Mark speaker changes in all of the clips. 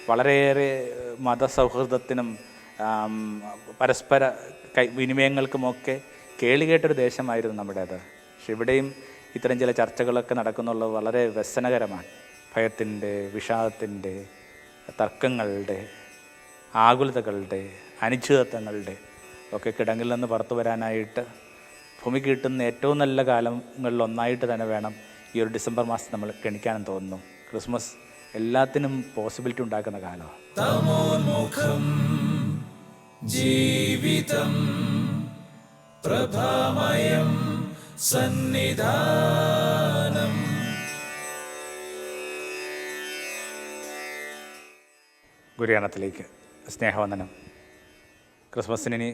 Speaker 1: വളരെയേറെ മതസൗഹൃദത്തിനും പരസ്പര വിനിമയങ്ങൾക്കുമൊക്കെ കേളികേട്ടൊരു ദേശമായിരുന്നു നമ്മുടേത്. പക്ഷെ ഇവിടെയും ഇത്തരം ചില ചർച്ചകളൊക്കെ നടക്കുന്നുള്ളത് വളരെ വ്യസനകരമാണ്. ഭയത്തിൻ്റെ, വിഷാദത്തിൻ്റെ, തർക്കങ്ങളുടെ, ആകുലതകളുടെ, അനിശ്ചിതത്വങ്ങളുടെ ഒക്കെ കിടങ്ങിൽ നിന്ന് പുറത്തു വരാനായിട്ട് ഭൂമിക്ക് കിട്ടുന്ന ഏറ്റവും നല്ല കാലങ്ങളിലൊന്നായിട്ട് തന്നെ വേണം ഈ ഒരു ഡിസംബർ മാസം നമ്മൾ ഗണിക്കാനും തോന്നുന്നു. ക്രിസ്മസ് എല്ലാത്തിനും പോസിബിലിറ്റി ഉണ്ടാക്കുന്ന കാലമാണ്.
Speaker 2: തമോന്മുഖം ജീവിതം പ്രഭാമയം സന്നിധാനം.
Speaker 1: ഗുരുയാനത്തിലേക്ക് സ്നേഹവന്ദനം. ക്രിസ്മസിന് ഇനി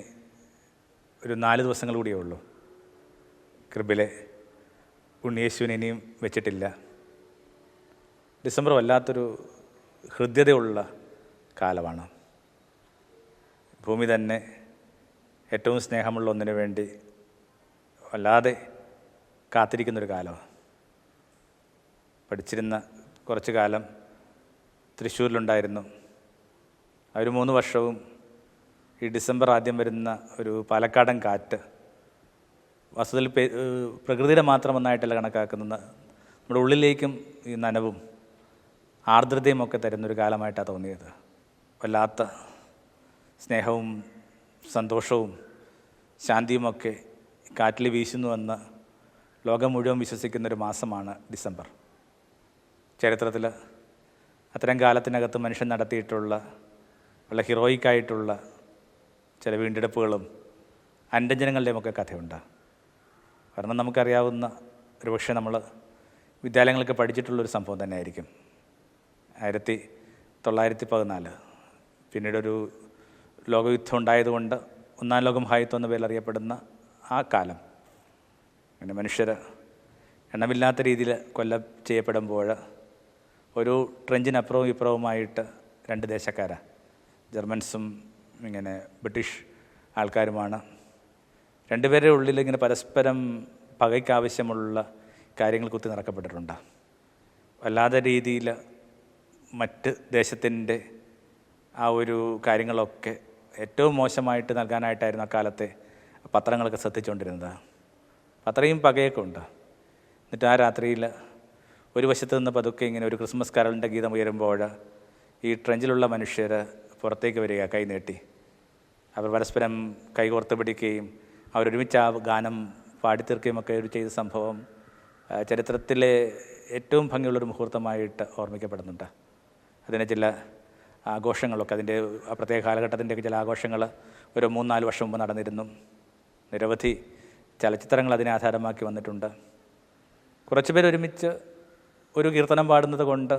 Speaker 1: ഒരു 4 ദിവസങ്ങൾ കൂടിയേ ഉള്ളൂ. കൃബിലെ ഉണ്ണിയേശുവിനെ ഇനിയും വെച്ചിട്ടില്ല. ഡിസംബർ വല്ലാത്തൊരു ഹൃദ്യതയുള്ള കാലമാണ്. ഭൂമി തന്നെ ഏറ്റവും സ്നേഹമുള്ള ഒന്നിനു വേണ്ടി വല്ലാതെ കാത്തിരിക്കുന്നൊരു കാലമാണ്. പഠിച്ചിരുന്ന കുറച്ച് കാലം തൃശ്ശൂരിലുണ്ടായിരുന്നു. ഒരു 3 വർഷവും ഈ ഡിസംബർ ആദ്യം വരുന്ന ഒരു പാലക്കാടൻ കാറ്റ് വസ്തുതയിൽ പ്രകൃതിയുടെ മാത്രം ഒന്നായിട്ടല്ല കണക്കാക്കുന്നത്, നമ്മുടെ ഉള്ളിലേക്കും ഈ നനവും ആർദ്രതയും ഒക്കെ തരുന്നൊരു കാലമായിട്ടാണ് തോന്നിയത്. വല്ലാത്ത സ്നേഹവും സന്തോഷവും ശാന്തിയുമൊക്കെ കാറ്റിൽ വീശുന്നുവെന്ന് ലോകം മുഴുവൻ വിശ്വസിക്കുന്നൊരു മാസമാണ് ഡിസംബർ. ചരിത്രത്തിൽ അത്തരം കാലത്തിനകത്ത് മനുഷ്യൻ നടത്തിയിട്ടുള്ള വളരെ ഹീറോയിക്കായിട്ടുള്ള ചില വീണ്ടെടുപ്പുകളും അനുരഞ്ജനങ്ങളുടെയുമൊക്കെ കഥയുണ്ട്. കാരണം നമുക്കറിയാവുന്ന ഒരുപക്ഷെ നമ്മൾ വിദ്യാലയങ്ങളൊക്കെ പഠിച്ചിട്ടുള്ളൊരു സംഭവം തന്നെയായിരിക്കും. 1914 പിന്നീടൊരു ലോകയുദ്ധം ഉണ്ടായതുകൊണ്ട് 1-ാം ലോക മഹായുദ്ധം എന്ന പേരിൽ അറിയപ്പെടുന്ന ആ കാലം, അങ്ങനെ മനുഷ്യർ എണ്ണമില്ലാത്ത രീതിയിൽ ചെയ്യപ്പെടുമ്പോൾ ഒരു ട്രെഞ്ചിനപ്പുറവും ഇപ്പുറവുമായിട്ട് 2 ദേശക്കാരാണ്, ജർമ്മൻസും ഇങ്ങനെ ബ്രിട്ടീഷ് ആൾക്കാരുമാണ്. 2 പേരുടെ ഉള്ളിൽ ഇങ്ങനെ പരസ്പരം പകയ്ക്കാവശ്യമുള്ള കാര്യങ്ങൾ കുത്തി നിറക്കപ്പെട്ടിട്ടുണ്ട്. വല്ലാത്ത രീതിയിൽ മറ്റ് ദേശത്തിൻ്റെ ആ ഒരു കാര്യങ്ങളൊക്കെ ഏറ്റവും മോശമായിട്ട് നൽകാനായിട്ടായിരുന്നു അക്കാലത്തെ പത്രങ്ങളൊക്കെ ശ്രദ്ധിച്ചുകൊണ്ടിരുന്നത്. അത്രയും പകയൊക്കെ ഉണ്ട്. എന്നിട്ട് ആ രാത്രിയിൽ ഒരു വശത്ത് നിന്ന് പതുക്കെ ഇങ്ങനെ ഒരു ക്രിസ്മസ് കരളിൻ്റെ ഗീതം ഉയരുമ്പോൾ ഈ ട്രെഞ്ചിലുള്ള മനുഷ്യർ പുറത്തേക്ക് വരിക, കൈ നീട്ടി. അവർ പരസ്പരം കൈകോർത്ത് പിടിക്കുകയും അവരൊരുമിച്ച് ആ ഗാനം പാടിത്തീർക്കുകയും ഒക്കെ ചെയ്ത സംഭവം ചരിത്രത്തിലെ ഏറ്റവും ഭംഗിയുള്ളൊരു മുഹൂർത്തമായിട്ട് ഓർമ്മിക്കപ്പെടുന്നുണ്ട്. അതിന് ചില ആഘോഷങ്ങളൊക്കെ, അതിൻ്റെ ആ പ്രത്യേക കാലഘട്ടത്തിൻ്റെയൊക്കെ ചില ആഘോഷങ്ങൾ ഒരു 3-4 വർഷം മുമ്പ് നടന്നിരുന്നു. നിരവധി ചലച്ചിത്രങ്ങൾ അതിനെ ആധാരമാക്കി വന്നിട്ടുണ്ട്. കുറച്ച് പേർ ഒരുമിച്ച് ഒരു കീർത്തനം പാടുന്നത് കൊണ്ട്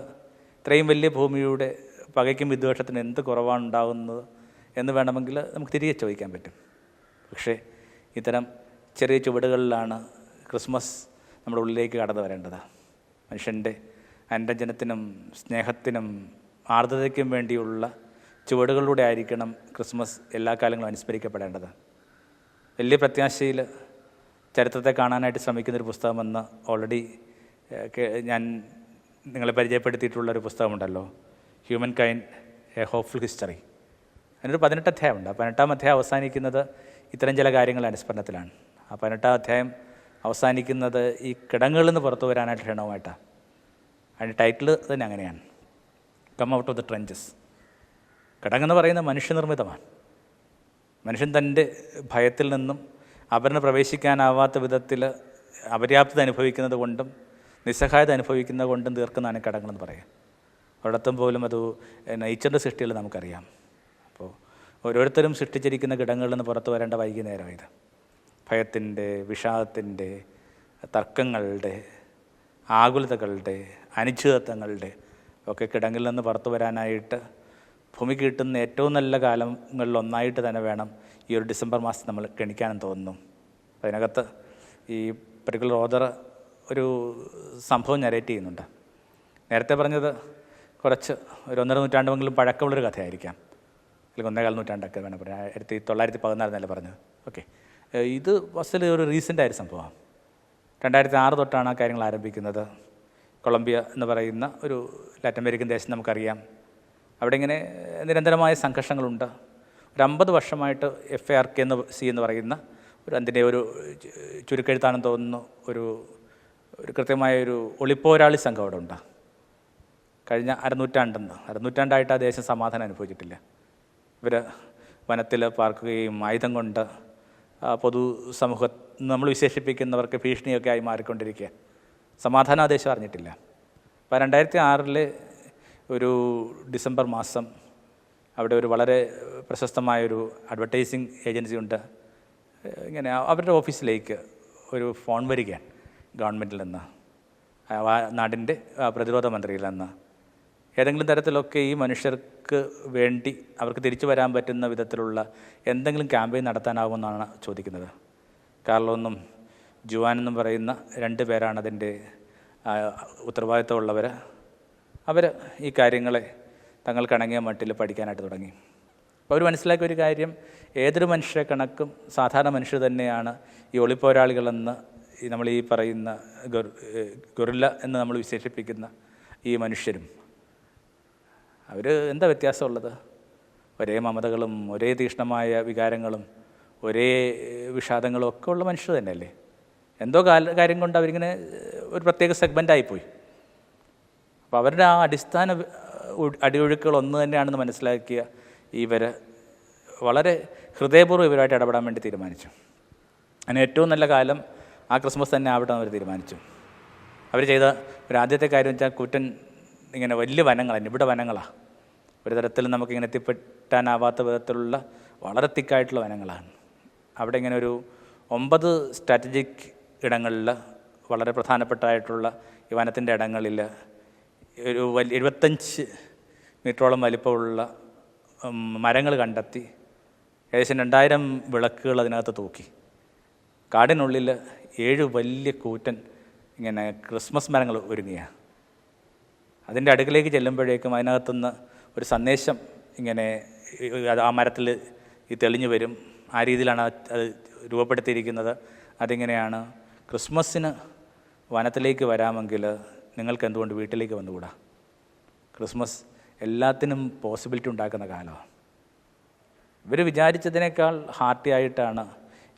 Speaker 1: ഇത്രയും വലിയ ഭൂമിയുടെ പകയ്ക്കും വിദ്വേഷത്തിന് എന്ത് കുറവാണ് ഉണ്ടാകുന്നത് എന്ന് വേണമെങ്കിൽ നമുക്ക് തിരികെ ചോദിക്കാൻ പറ്റും. പക്ഷേ ഇത്തരം ചെറിയ ചുവടുകളിലാണ് ക്രിസ്മസ് നമ്മുടെ ഉള്ളിലേക്ക് കടന്നു വരേണ്ടത്. മനുഷ്യൻ്റെ അനുരഞ്ജനത്തിനും സ്നേഹത്തിനും ആർദ്രതയ്ക്കും വേണ്ടിയുള്ള ചുവടുകളിലൂടെ ആയിരിക്കണം ക്രിസ്മസ് എല്ലാ കാലങ്ങളും അനുസ്മരിക്കപ്പെടേണ്ടത്. വലിയ പ്രത്യാശയിൽ ചരിത്രത്തെ കാണാനായിട്ട് ശ്രമിക്കുന്നൊരു പുസ്തകമെന്ന് ഓൾറെഡി ഞാൻ നിങ്ങളെ പരിചയപ്പെടുത്തിയിട്ടുള്ളൊരു പുസ്തകമുണ്ടല്ലോ, humankind a hopeful history. അതിനൊരു 18 അധ്യായമുണ്ട്. 18-ാം അധ്യായം അവസാനിക്കുന്നത് ഇത്തരം ചില കാര്യങ്ങളുടെ അനുസ്മരണത്തിലാണ്. ആ 18-ാം അധ്യായം അവസാനിക്കുന്നത് ഈ കിടങ്ങളിൽ നിന്ന് പുറത്തു വരാനായിട്ട് ക്ഷണവുമായിട്ടാണ്. അതിൻ്റെ ടൈറ്റിൽ തന്നെ അങ്ങനെയാണ്, come out of the trenches. കിടങ്ങെന്ന് പറയുന്നത് മനുഷ്യനിർമ്മിതമാണ്. മനുഷ്യൻ തൻ്റെ ഭയത്തിൽ നിന്നും അവരിന് പ്രവേശിക്കാനാവാത്ത വിധത്തിൽ അപര്യാപ്തത അനുഭവിക്കുന്നത് കൊണ്ടും നിസ്സഹായത അനുഭവിക്കുന്നത് കൊണ്ടും തീർക്കുന്നതാണ് കിടങ്ങളെന്ന് പറയുക. ഒരിടത്തും പോലും അത് നേച്ചറിൻ്റെ സൃഷ്ടികൾ നമുക്കറിയാം. അപ്പോൾ ഓരോരുത്തരും സൃഷ്ടിച്ചിരിക്കുന്ന കിടങ്ങളിൽ നിന്ന് പുറത്തു വരേണ്ട വൈകുന്നേരമായത്. ഭയത്തിൻ്റെ, വിഷാദത്തിൻ്റെ, തർക്കങ്ങളുടെ, ആകുലതകളുടെ, അനിശ്ചിതത്വങ്ങളുടെ ഒക്കെ കിടങ്ങിൽ നിന്ന് പുറത്തു വരാനായിട്ട് ഭൂമിക്ക് കിട്ടുന്ന ഏറ്റവും നല്ല കാലങ്ങളിലൊന്നായിട്ട് തന്നെ വേണം ഈ ഒരു ഡിസംബർ മാസം നമ്മൾ ഗണിക്കാനും തോന്നുന്നു. അതിനകത്ത് ഈ പർട്ടിക്കുലർ ഓതർ ഒരു സംഭവം നരേറ്റ് ചെയ്യുന്നുണ്ട്. നേരത്തെ പറഞ്ഞത് കുറച്ച് ഒരു 1.5 നൂറ്റാണ്ടെങ്കിലും പഴക്കമുള്ളൊരു കഥയായിരിക്കാം, അല്ലെങ്കിൽ 1.25 നൂറ്റാണ്ടൊക്കെ വേണം പറയാം. 1914 എന്നല്ല പറഞ്ഞത്. ഓക്കെ, ഇത് ഫസ്റ്റിൽ ഒരു റീസെൻ്റ് ആയൊരു സംഭവമാണ്. 2006 തൊട്ടാണ് ആ കാര്യങ്ങൾ ആരംഭിക്കുന്നത്. കൊളംബിയ എന്ന് പറയുന്ന ഒരു ലാറ്റിൻ അമേരിക്കൻ ദേശം നമുക്കറിയാം. അവിടെ ഇങ്ങനെ നിരന്തരമായ സംഘർഷങ്ങളുണ്ട്. ഒരു 50 വർഷമായിട്ട് FARK എന്ന് പറയുന്ന അതിൻ്റെ ഒരു ചുരുക്കെഴുത്താണെന്ന് തോന്നുന്നു, ഒരു കൃത്യമായൊരു ഒളിപ്പോരാളി സംഘം അവിടെ ഉണ്ട്. കഴിഞ്ഞ അരനൂറ്റാണ്ടായിട്ട് ആ ദേശം സമാധാനം അനുഭവിച്ചിട്ടില്ല. ഇവർ വനത്തിൽ പാർക്കുകയും ആയുധം കൊണ്ട് പൊതുസമൂഹം നമ്മൾ വിശേഷിപ്പിക്കുന്നവർക്ക് ഭീഷണിയൊക്കെ ആയി മാറിക്കൊണ്ടിരിക്കുക. സമാധാനം ആ ദേശം അറിഞ്ഞിട്ടില്ല. അപ്പോൾ 2006 ഒരു ഡിസംബർ മാസം അവിടെ ഒരു വളരെ പ്രശസ്തമായൊരു അഡ്വർടൈസിങ് ഏജൻസി ഉണ്ട്. ഇങ്ങനെ അവരുടെ ഓഫീസിലേക്ക് ഒരു ഫോൺ വരികയാണ് ഗവൺമെൻറ്റിൽ നിന്ന്, നാടിൻ്റെ പ്രതിരോധ മന്ത്രിയിൽ നിന്ന്. ഏതെങ്കിലും തരത്തിലൊക്കെ ഈ മനുഷ്യർക്ക് വേണ്ടി അവർക്ക് തിരിച്ചു വരാൻ പറ്റുന്ന വിധത്തിലുള്ള എന്തെങ്കിലും ക്യാമ്പയിൻ നടത്താനാവുമെന്നാണ് ചോദിക്കുന്നത്. കാർലോന്നും ജുവാനെന്നും പറയുന്ന 2 പേരാണ് അതിൻ്റെ ഉത്തരവാദിത്തമുള്ളവർ. അവർ ഈ കാര്യങ്ങളെ തങ്ങൾക്കിണങ്ങിയ മട്ടിൽ പഠിക്കാനായിട്ട് തുടങ്ങി. അപ്പോൾ അവർ മനസ്സിലാക്കിയ ഒരു കാര്യം, ഏതൊരു മനുഷ്യരെ കണക്കും സാധാരണ മനുഷ്യർ തന്നെയാണ് ഈ ഒളിപ്പോരാളികളെന്ന് നമ്മൾ ഈ പറയുന്ന ഗൊറില്ല എന്ന് നമ്മൾ വിശേഷിപ്പിക്കുന്ന ഈ മനുഷ്യരും. അവർ എന്താ വ്യത്യാസമുള്ളത്? ഒരേ മമതകളും ഒരേ തീക്ഷ്ണമായ വികാരങ്ങളും ഒരേ വിഷാദങ്ങളും ഒക്കെ ഉള്ള മനുഷ്യർ തന്നെയല്ലേ. എന്തോ കാര്യം കൊണ്ട് അവരിങ്ങനെ ഒരു പ്രത്യേക സെഗ്മെൻ്റായിപ്പോയി. അപ്പോൾ അവരുടെ ആ അടിസ്ഥാന അടിയൊഴുക്കുകൾ ഒന്ന് തന്നെയാണെന്ന് മനസ്സിലാക്കിയ ഇവർ വളരെ ഹൃദയപൂർവ്വം ഇവരുമായിട്ട് ഇടപെടാൻ വേണ്ടി തീരുമാനിച്ചു. അതിന് ഏറ്റവും നല്ല കാലം ആ ക്രിസ്മസ് തന്നെ ആവട്ടെ അവർ തീരുമാനിച്ചു. അവർ ചെയ്ത ഒരു ആദ്യത്തെ കാര്യം വെച്ചാൽ കൂറ്റൻ ഇങ്ങനെ വലിയ വനങ്ങളാണ്, ഇവിടെ വനങ്ങളാണ്. ഒരു തരത്തിൽ നമുക്കിങ്ങനെ എത്തിപ്പെട്ടാനാവാത്ത വിധത്തിലുള്ള വളരെ തിക്കായിട്ടുള്ള വനങ്ങളാണ്. അവിടെ ഇങ്ങനെ ഒരു 9 സ്ട്രാറ്റജിക് ഇടങ്ങളിൽ, വളരെ പ്രധാനപ്പെട്ടായിട്ടുള്ള ഈ വനത്തിൻ്റെ ഇടങ്ങളിൽ ഒരു 75 മീറ്ററോളം വലിപ്പമുള്ള മരങ്ങൾ കണ്ടെത്തി ഏകദേശം 2000 വിളക്കുകൾ അതിനകത്ത് തൂക്കി. കാടിനുള്ളിൽ 7 വലിയ കൂറ്റൻ ഇങ്ങനെ ക്രിസ്മസ് മരങ്ങൾ ഒരുങ്ങിയാണ്. അതിൻ്റെ അടുക്കിലേക്ക് ചെല്ലുമ്പോഴേക്കും അതിനകത്തുനിന്ന് ഒരു സന്ദേശം ഇങ്ങനെ ആ മരത്തിൽ തെളിഞ്ഞു വരും. ആ രീതിയിലാണ് അത് രൂപപ്പെടുത്തിയിരിക്കുന്നത്. അതിങ്ങനെയാണ്: ക്രിസ്മസിന് വനത്തിലേക്ക് വരാമെങ്കിൽ നിങ്ങൾക്ക് എന്തുകൊണ്ട് വീട്ടിലേക്ക് വന്നുകൂടാ? ക്രിസ്മസ് എല്ലാത്തിനും പോസിബിലിറ്റി ഉണ്ടാക്കുന്ന കാലമാണ്. ഇവർ വിചാരിച്ചതിനേക്കാൾ ഹാർട്ടി ആയിട്ടാണ്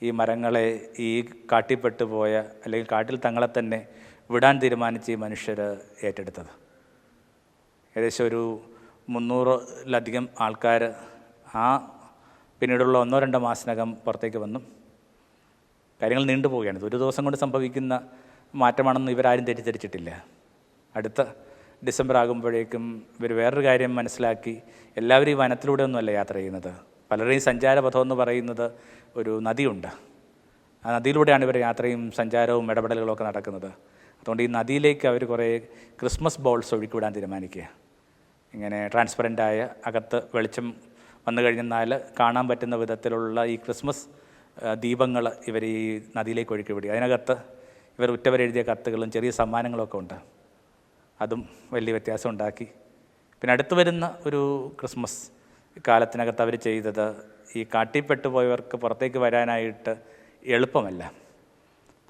Speaker 1: ഈ മരങ്ങളെ, ഈ കാട്ടിപ്പെട്ടു പോയ അല്ലെങ്കിൽ കാട്ടിൽ തങ്ങളെ തന്നെ വിടാൻ തീരുമാനിച്ച് ഈ മനുഷ്യർ ഏറ്റെടുത്തത്. ഏകദേശം ഒരു 300-ലധികം ആൾക്കാർ പിന്നീടുള്ള 1-2 മാസത്തിനകം പുറത്തേക്ക് വന്നു. കാര്യങ്ങൾ നീണ്ടുപോവുകയാണ്. ഒരു ദിവസം കൊണ്ട് സംഭവിക്കുന്ന മാറ്റമാണെന്ന് ഇവരാരും തെറ്റിദ്ധരിച്ചിട്ടില്ല. അടുത്ത ഡിസംബർ ആകുമ്പോഴേക്കും ഇവർ വേറൊരു കാര്യം മനസ്സിലാക്കി. എല്ലാവരും ഈ വനത്തിലൂടെ ഒന്നുമല്ല യാത്ര ചെയ്യുന്നത്. പലരുടെയും സഞ്ചാരപഥം എന്ന് പറയുന്നത് ഒരു നദിയുണ്ട്. ആ നദിയിലൂടെയാണ് ഇവർ യാത്രയും സഞ്ചാരവും ഇടപെടലുകളും ഒക്കെ നടക്കുന്നത്. അതുകൊണ്ട് ഈ നദിയിലേക്ക് അവർ കുറേ ക്രിസ്മസ് ബോൾസ് ഒഴുക്കിവിടാൻ തീരുമാനിക്കുക. ഇങ്ങനെ ട്രാൻസ്പെറൻ്റായ, അകത്ത് വെളിച്ചം വന്നു കഴിഞ്ഞാൽ കാണാൻ പറ്റുന്ന വിധത്തിലുള്ള ഈ ക്രിസ്മസ് ദീപങ്ങൾ ഇവർ ഈ നദിയിലേക്ക് ഒഴുക്കിവിടുക. അതിനകത്ത് ഇവർ ഉറ്റവരെഴുതിയ കത്തുകളും ചെറിയ സമ്മാനങ്ങളൊക്കെ ഉണ്ട്. അതും വലിയ വ്യത്യാസം ഉണ്ടാക്കി. പിന്നെ അടുത്ത് വരുന്ന ഒരു ക്രിസ്മസ് കാലത്തിനകത്ത് അവർ ചെയ്തത്, ഈ കാട്ടിപ്പെട്ടുപോയവർക്ക് പുറത്തേക്ക് വരാനായിട്ട് എളുപ്പമല്ല.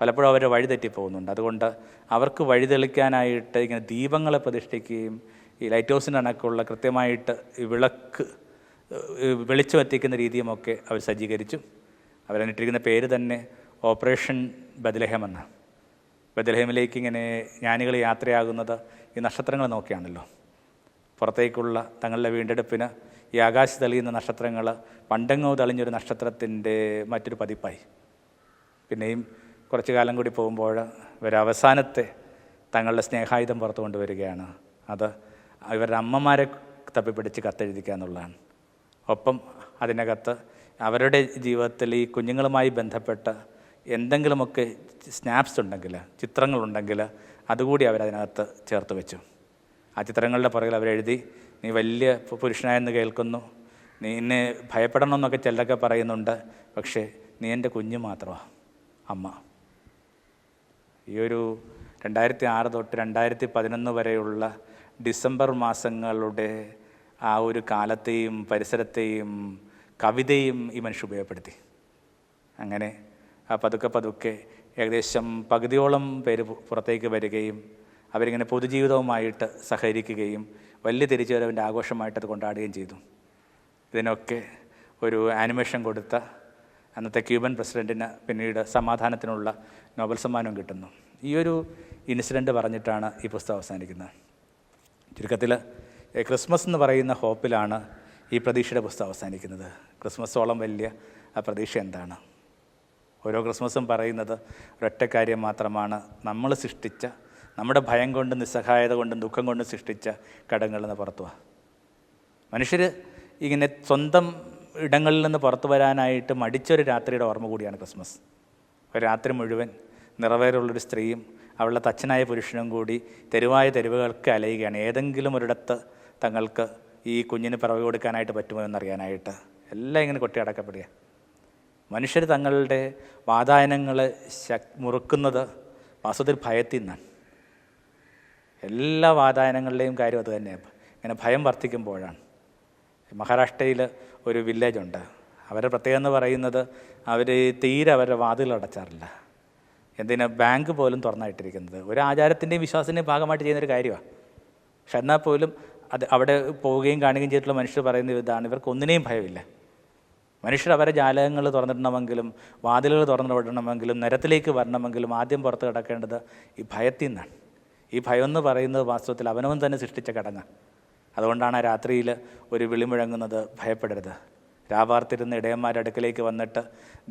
Speaker 1: പലപ്പോഴും അവർ വഴിതെറ്റിപ്പോകുന്നുണ്ട്. അതുകൊണ്ട് അവർക്ക് വഴിതെളിക്കാനായിട്ട് ഇങ്ങനെ ദീപങ്ങളെ പ്രതിഷ്ഠിക്കുകയും ഈ ലൈറ്റ് ഹൗസിൻ്റെ കണക്കുള്ള കൃത്യമായിട്ട് ഈ വെളിച്ചം എത്തിക്കുന്ന രീതിയുമൊക്കെ അവർ സജ്ജീകരിച്ചു. അവരതിനിട്ടിരിക്കുന്ന പേര് തന്നെ ഓപ്പറേഷൻ ബത്ലഹേം എന്നാണ്. ബത്ലഹേമിലേക്ക് ഇങ്ങനെ ജ്ഞാനികൾ യാത്രയാകുന്നത് ഈ നക്ഷത്രങ്ങൾ നോക്കിയാണല്ലോ. പുറത്തേക്കുള്ള തങ്ങളുടെ വീണ്ടെടുപ്പിന് ഈ ആകാശത്ത് തെളിയുന്ന നക്ഷത്രങ്ങൾ പണ്ടെങ്ങോ തെളിഞ്ഞൊരു നക്ഷത്രത്തിൻ്റെ മറ്റൊരു പതിപ്പായി. പിന്നെയും കുറച്ചു കാലം കൂടി പോകുമ്പോൾ ഇവരവസാനത്തെ തങ്ങളുടെ സ്നേഹായുധം പുറത്തു കൊണ്ടുവരികയാണ്. അത് ഇവരുടെ അമ്മമാരെ തപ്പിപ്പിടിച്ച് കത്തെഴുതിക്കുക എന്നുള്ളതാണ്. ഒപ്പം അതിനകത്ത് അവരുടെ ജീവിതത്തിൽ ഈ കുഞ്ഞുങ്ങളുമായി ബന്ധപ്പെട്ട എന്തെങ്കിലുമൊക്കെ സ്നാപ്സ് ഉണ്ടെങ്കിൽ, ചിത്രങ്ങളുണ്ടെങ്കിൽ അതുകൂടി അവരതിനകത്ത് ചേർത്ത് വെച്ചു. ആ ചിത്രങ്ങളുടെ പുറകിൽ അവരെഴുതി, നീ വലിയ പുരുഷനായെന്ന് കേൾക്കുന്നു, നീ എന്നെ ഭയപ്പെടണമെന്നൊക്കെ ചിലരൊക്കെ പറയുന്നുണ്ട്, പക്ഷേ നീ എൻ്റെ കുഞ്ഞു മാത്രമാണ് അമ്മ. ഈ ഒരു 2006 തൊട്ട് 2011 വരെയുള്ള ഡിസംബർ മാസങ്ങളുടെ ആ ഒരു കാലത്തെയും പരിസരത്തെയും കവിതയും ഈ മനുഷ്യൻ ഉപയോഗപ്പെടുത്തി. അങ്ങനെ പതുക്കെ ഏകദേശം പകുതിയോളം പേര് പുറത്തേക്ക് വരികയും അവരിങ്ങനെ പൊതുജീവിതവുമായിട്ട് സഹകരിക്കുകയും വലിയ തിരിച്ചുവരവിൻ്റെ ആഘോഷമായിട്ടത് കൊണ്ടാടുകയും ചെയ്തു. ഇതിനൊക്കെ ഒരു ആനിമേഷൻ കൊടുത്ത അന്നത്തെ ക്യൂബൻ പ്രസിഡൻറ്റിന് പിന്നീട് സമാധാനത്തിനുള്ള നോബൽ സമ്മാനവും കിട്ടുന്നു. ഈ ഒരു ഇൻസിഡൻറ്റ് പറഞ്ഞിട്ടാണ് ഈ പുസ്തകം അവസാനിക്കുന്നത്. ചുരുക്കത്തിൽ ക്രിസ്മസ് എന്ന് പറയുന്ന ഹോപ്പിലാണ് ഈ പ്രതീക്ഷയുടെ പുസ്തകം അവസാനിക്കുന്നത്. ക്രിസ്മസോളം വലിയ ആ പ്രതീക്ഷ എന്താണ്? ഓരോ ക്രിസ്മസും പറയുന്നത് ഒരൊറ്റ കാര്യം മാത്രമാണ്: നമ്മൾ സൃഷ്ടിച്ച, നമ്മുടെ ഭയം കൊണ്ടും നിസ്സഹായത കൊണ്ടും ദുഃഖം കൊണ്ടും സൃഷ്ടിച്ച ഘടകങ്ങളിൽ നിന്ന് പുറത്തു പോവാ. മനുഷ്യർ ഇങ്ങനെ സ്വന്തം ഇടങ്ങളിൽ നിന്ന് പുറത്തു വരാനായിട്ട് മടിച്ചൊരു രാത്രിയുടെ ഓർമ്മ കൂടിയാണ് ക്രിസ്മസ്. ഒരു രാത്രി മുഴുവൻ നിറവേറുള്ളൊരു സ്ത്രീയും അവളുടെ തച്ചനായ പുരുഷനും കൂടി തെരുവുകൾക്ക് അലയുകയാണ്. ഏതെങ്കിലും ഒരിടത്ത് തങ്ങൾക്ക് ഈ കുഞ്ഞിന് പിറവി കൊടുക്കാനായിട്ട് പറ്റുമോ എന്നറിയാനായിട്ട്. എല്ലാം ഇങ്ങനെ കൊട്ടിയടക്കപ്പെടുക. മനുഷ്യർ തങ്ങളുടെ വാതായനങ്ങളെ മുറുക്കുന്നത് വാസ്തവത്തിൽ ഭയത്തിൽ നിന്നാണ്. എല്ലാ വാതായനങ്ങളുടെയും കാര്യം അത് തന്നെയാണ്. ഇങ്ങനെ ഭയം വർദ്ധിക്കുമ്പോഴാണ്. മഹാരാഷ്ട്രയിൽ ഒരു വില്ലേജുണ്ട്. അവരുടെ പ്രത്യേകത എന്ന് പറയുന്നത് അവർ തീരെ അവരുടെ വാതിലുകൾ അടച്ചാറില്ല. എന്തിനാ ബാങ്ക് പോലും തുറന്നായിട്ടിരിക്കുന്നത് ഒരു ആചാരത്തിൻ്റെയും വിശ്വാസത്തിൻ്റെയും ഭാഗമായിട്ട് ചെയ്യുന്നൊരു കാര്യമാണ്. പക്ഷെ എന്നാൽ പോലും അത് അവിടെ പോവുകയും കാണുകയും ചെയ്തിട്ടുള്ള മനുഷ്യർ പറയുന്ന ഇതാണ്: ഇവർക്ക് ഒന്നിനെയും ഭയമില്ല. മനുഷ്യർ അവരെ ജാലകങ്ങൾ തുറന്നിടണമെങ്കിലും വാതിലുകൾ തുറന്നിടണമെങ്കിലും നിരത്തിലേക്ക് വരണമെങ്കിലും ആദ്യം പുറത്ത് കിടക്കേണ്ടത് ഈ ഭയത്തിൽ നിന്നാണ്. ഈ ഭയം എന്ന് പറയുന്നത് വാസ്തവത്തിൽ അവനവൻ തന്നെ സൃഷ്ടിച്ച ഘടന. അതുകൊണ്ടാണ് ആ രാത്രിയിൽ ഒരു വിളി മുഴങ്ങുന്നത്: ഭയപ്പെടരുത്. രാവാർത്തിരുന്ന ഇടയന്മാരുടെ അടുക്കലേക്ക് വന്നിട്ട്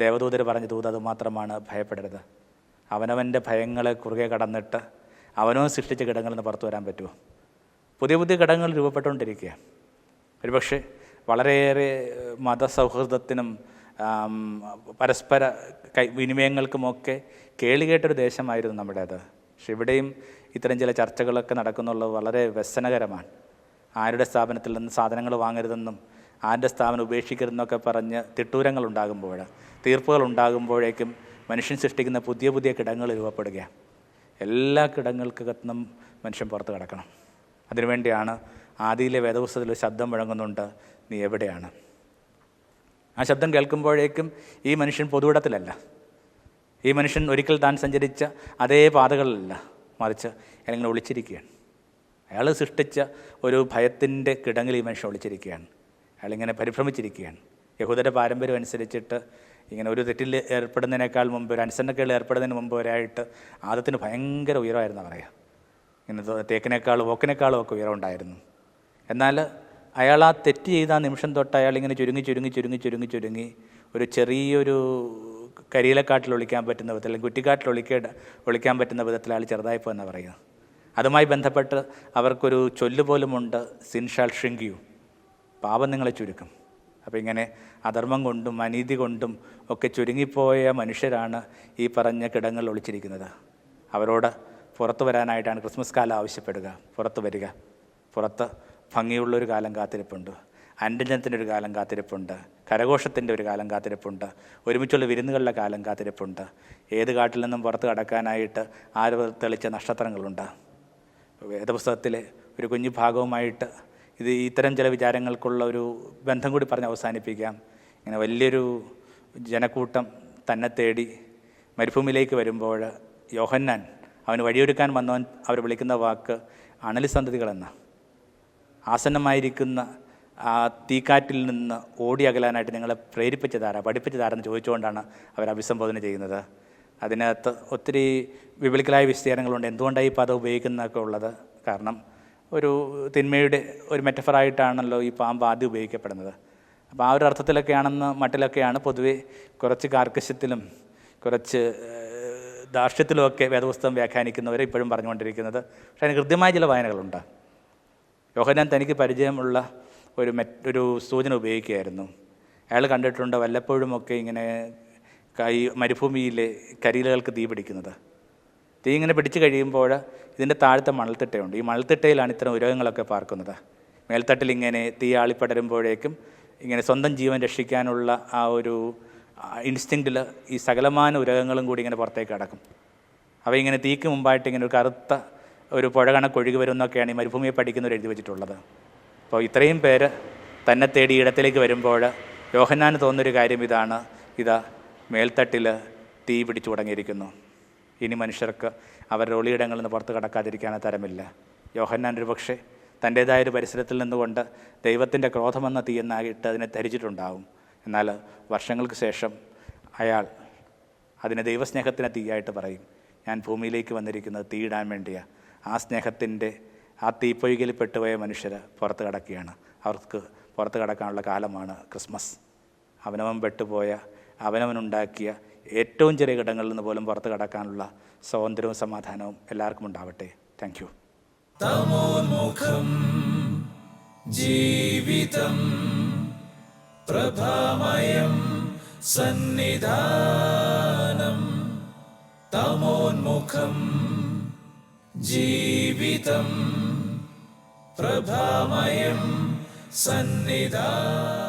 Speaker 1: ദേവദൂതർ പറഞ്ഞ ദൂത് അത് മാത്രമാണ്: ഭയപ്പെടരുത്. അവനവൻ്റെ ഭയങ്ങളെ കുറുകെ കടന്നിട്ട് അവനവൻ സൃഷ്ടിച്ച ഘടകങ്ങളിൽ നിന്ന് പുറത്തു വരാൻ പറ്റുമോ? പുതിയ പുതിയ ഘടകങ്ങൾ രൂപപ്പെട്ടുകൊണ്ടിരിക്കുക. ഒരുപക്ഷെ വളരെയേറെ മതസൗഹൃദത്തിനും പരസ്പര വിനിമയങ്ങൾക്കുമൊക്കെ കേളികേട്ടൊരു ദേശമായിരുന്നു നമ്മുടേത്. പക്ഷെ ഇവിടെയും ഇത്തരം ചില ചർച്ചകളൊക്കെ നടക്കുന്നുള്ളത് വളരെ വ്യസനകരമാണ്. ആരുടെ സ്ഥാപനത്തിൽ നിന്ന് സാധനങ്ങൾ വാങ്ങരുതെന്നും ആരുടെ സ്ഥാപനം ഉപേക്ഷിക്കരുതെന്നൊക്കെ പറഞ്ഞ് തിട്ടൂരങ്ങൾ ഉണ്ടാകുമ്പോൾ, തീർപ്പുകൾ ഉണ്ടാകുമ്പോഴേക്കും മനുഷ്യൻ സൃഷ്ടിക്കുന്ന പുതിയ പുതിയ കിടങ്ങൾ രൂപപ്പെടുകയാണ്. എല്ലാ കിടങ്ങൾക്കകത്തുനിന്നും മനുഷ്യൻ പുറത്ത് കിടക്കണം. അതിനുവേണ്ടിയാണ് ആദിയിലെ വേദപുസ്തകത്തിൽ ശബ്ദം മുഴങ്ങുന്നുണ്ട്: നീ എവിടെയാണ്? ആ ശബ്ദം കേൾക്കുമ്പോഴേക്കും ഈ മനുഷ്യൻ പൊതുവിടത്തിലല്ല. ഈ മനുഷ്യൻ ഒരിക്കൽ താൻ സഞ്ചരിച്ച അതേ പാതകളിലല്ല, മറിച്ച് അല്ലെങ്കിൽ ഒളിച്ചിരിക്കുകയാണ്. അയാൾ സൃഷ്ടിച്ച ഒരു ഭയത്തിൻ്റെ കിടങ്ങിൽ ഈ മനുഷ്യൻ ഒളിച്ചിരിക്കുകയാണ്. അയാളിങ്ങനെ പരിഭ്രമിച്ചിരിക്കുകയാണ്. യഹൂദരുടെ പാരമ്പര്യം അനുസരിച്ചിട്ട് ഇങ്ങനെ ഒരു തെറ്റിൽ ഏർപ്പെടുന്നതിനേക്കാൾ മുമ്പ്, ഒരു അനുസരണക്കേളിൽ ഏർപ്പെടുന്നതിന് മുമ്പ് വരെയായിട്ട് ആദത്തിന് ഭയങ്കര ഉയരമായിരുന്നു പറയുക. ഇങ്ങനെ തേക്കിനേക്കാളും ഓക്കിനേക്കാളും ഒക്കെ ഉയരമുണ്ടായിരുന്നു. എന്നാൽ അയാൾ ആ തെറ്റ് ചെയ്ത ആ നിമിഷം തൊട്ട് അയാളിങ്ങനെ ചുരുങ്ങി ഒരു ചെറിയൊരു കരിയിലക്കാട്ടിൽ ഒളിക്കാൻ പറ്റുന്ന വിധത്തിൽ, അല്ലെങ്കിൽ കുറ്റിക്കാട്ടിൽ ഒളിക്കാൻ പറ്റുന്ന വിധത്തിൽ അയാൾ ചെറുതായിപ്പോ എന്ന് പറയുക. അതുമായി ബന്ധപ്പെട്ട് അവർക്കൊരു ചൊല്ലുപോലുമുണ്ട്: സിൻ ഷാൽ ഷ്രിങ്ക് യു, പാപം നിങ്ങളെ ചുരുക്കും. അപ്പോൾ ഇങ്ങനെ അധർമ്മം കൊണ്ടും അനീതി കൊണ്ടും ഒക്കെ ചുരുങ്ങിപ്പോയ മനുഷ്യരാണ് ഈ പറഞ്ഞ കിടങ്ങളിൽ ഒളിച്ചിരിക്കുന്നത്. അവരോട് പുറത്തു വരാനായിട്ടാണ് ക്രിസ്മസ് കാലം ആവശ്യപ്പെടുക. പുറത്ത് വരിക. പുറത്ത് ഭംഗിയുള്ളൊരു കാലം കാത്തിരിപ്പുണ്ട്, അന്ത്യജനത്തിൻ്റെ ഒരു കാലം കാത്തിരിപ്പുണ്ട്, കരഘോഷത്തിൻ്റെ ഒരു കാലം കാത്തിരിപ്പുണ്ട്, ഒരുമിച്ചുള്ള വിരുന്നുകളുടെ കാലം കാത്തിരിപ്പുണ്ട്. ഏത് കാട്ടിൽ നിന്നും പുറത്ത് കടക്കാനായിട്ട് ആര് തെളിച്ച നക്ഷത്രങ്ങളുണ്ട്. വേദപുസ്തകത്തിലെ ഒരു കുഞ്ഞു ഭാഗവുമായിട്ട് ഇത്തരം ചില വിചാരങ്ങൾക്കുള്ള ഒരു ബന്ധം കൂടി പറഞ്ഞ് അവസാനിപ്പിക്കാം. ഇങ്ങനെ വലിയൊരു ജനക്കൂട്ടം തന്നെ തേടി മരുഭൂമിയിലേക്ക് വരുമ്പോൾ യോഹന്നാൻ അവന് വഴിയൊരുക്കാൻ വന്നവൻ അവർ വിളിക്കുന്ന വാക്ക് അണലിസന്തതികളെന്ന. ആസന്നമായിരിക്കുന്ന ആ തീക്കാറ്റിൽ നിന്ന് ഓടി അകലാനായിട്ട് നിങ്ങളെ പ്രേരിപ്പിച്ചതാരാ, പഠിപ്പിച്ചതാരെന്ന് ചോദിച്ചുകൊണ്ടാണ് അവർ അഭിസംബോധന ചെയ്യുന്നത്. അതിനകത്ത് ഒത്തിരി വിപുലിക്കലായ വിസ്തീർണങ്ങളുണ്ട്. എന്തുകൊണ്ടാണ് ഈ പദം ഉപയോഗിക്കുന്നതൊക്കെ ഉള്ളത്? കാരണം ഒരു തിന്മയുടെ ഒരു മെറ്റഫറായിട്ടാണല്ലോ ഈ പാമ്പ് ആദ്യം ഉപയോഗിക്കപ്പെടുന്നത്. അപ്പോൾ ആ ഒരു അർത്ഥത്തിലൊക്കെയാണെന്ന് മട്ടിലൊക്കെയാണ് പൊതുവെ കുറച്ച് കാർക്കശ്യത്തിലും കുറച്ച് ധാർഷ്ട്യത്തിലുമൊക്കെ വേദപുസ്തകം വ്യാഖ്യാനിക്കുന്നവരെ ഇപ്പോഴും പറഞ്ഞുകൊണ്ടിരിക്കുന്നത്. പക്ഷേ അതിന് കൃത്യമായ ചില വായനകളുണ്ട്. യോഹന്നാൻ തനിക്ക് പരിചയമുള്ള ഒരു സൂചന ഉപയോഗിക്കുകയായിരുന്നു. അയാൾ കണ്ടിട്ടുണ്ട് വല്ലപ്പോഴുമൊക്കെ ഇങ്ങനെ മരുഭൂമിയിലെ കരിയിലകൾക്ക് തീ പിടിക്കുന്നത്. തീ ഇങ്ങനെ പിടിച്ചു കഴിയുമ്പോൾ ഇതിൻ്റെ താഴത്തെ മണൽത്തിട്ടയുണ്ട്. ഈ മണൽത്തിട്ടയിലാണ് ഇത്തരം ഉരകങ്ങളൊക്കെ പാർക്കുന്നത്. മേൽത്തട്ടിൽ ഇങ്ങനെ തീ ആളിപ്പടരുമ്പോഴേക്കും ഇങ്ങനെ സ്വന്തം ജീവൻ രക്ഷിക്കാനുള്ള ആ ഒരു ഇൻസ്റ്റിങ്ക്റ്റിൽ ഈ സകലമാന ഉരകങ്ങളും കൂടി ഇങ്ങനെ പുറത്തേക്ക് കടക്കും. അവ ഇങ്ങനെ തീക്ക് മുമ്പായിട്ട് ഇങ്ങനെ ഒരു കറുത്ത ഒരു പുഴ കണക്കൊഴുകി വരുന്നൊക്കെയാണ് ഈ മരുഭൂമിയെ പഠിക്കുന്നവർ എഴുതി വെച്ചിട്ടുള്ളത്. അപ്പോൾ ഇത്രയും പേര് തന്നെ തേടി ഇടത്തിലേക്ക് വരുമ്പോൾ യോഹന്നാന് തോന്നുന്നൊരു കാര്യം ഇതാണ്: ഇതാ മേൽത്തട്ടിൽ തീ പിടിച്ചു തുടങ്ങിയിരിക്കുന്നു. ഇനി മനുഷ്യർക്ക് അവരുടെ ഒളിയിടങ്ങളിൽ നിന്ന് പുറത്ത് കടക്കാതിരിക്കാൻ തരമില്ല. യോഹന്നാൻ ഒരു പക്ഷേ തൻ്റേതായൊരു പരിസരത്തിൽ നിന്നുകൊണ്ട് ദൈവത്തിൻ്റെ ക്രോധമെന്ന തീയെന്നായിട്ട് അതിനെ ധരിച്ചിട്ടുണ്ടാവും. എന്നാൽ വർഷങ്ങൾക്ക് ശേഷം അയാൾ അതിനെ ദൈവസ്നേഹത്തിൻ്റെ തീയായിട്ട് പറയും. ഞാൻ ഭൂമിയിലേക്ക് വന്നിരിക്കുന്നത് തീയിടാൻ വേണ്ടിയാണ്. ആ സ്നേഹത്തിൻ്റെ ആ തീപ്പൊയ്കയിൽ പെട്ടുപോയ മനുഷ്യർ പുറത്ത് കടക്കുകയാണ്. അവർക്ക് പുറത്ത് കടക്കാനുള്ള കാലമാണ് ക്രിസ്മസ്. അവനവൻ പെട്ടുപോയ, അവനവനുണ്ടാക്കിയ ഏറ്റവും ചെറിയ ഘടകങ്ങളിൽ നിന്ന് പോലും പുറത്ത് കടക്കാനുള്ള സ്വാതന്ത്ര്യവും സമാധാനവും എല്ലാവർക്കും ഉണ്ടാവട്ടെ. Thank you.
Speaker 2: തമോന്മുഖം ജീവിതം പ്രഭാമയം സന്നിധാനം. തമോന്മുഖം ജീവിതം പ്രഭാമയം സന്നിധാനം.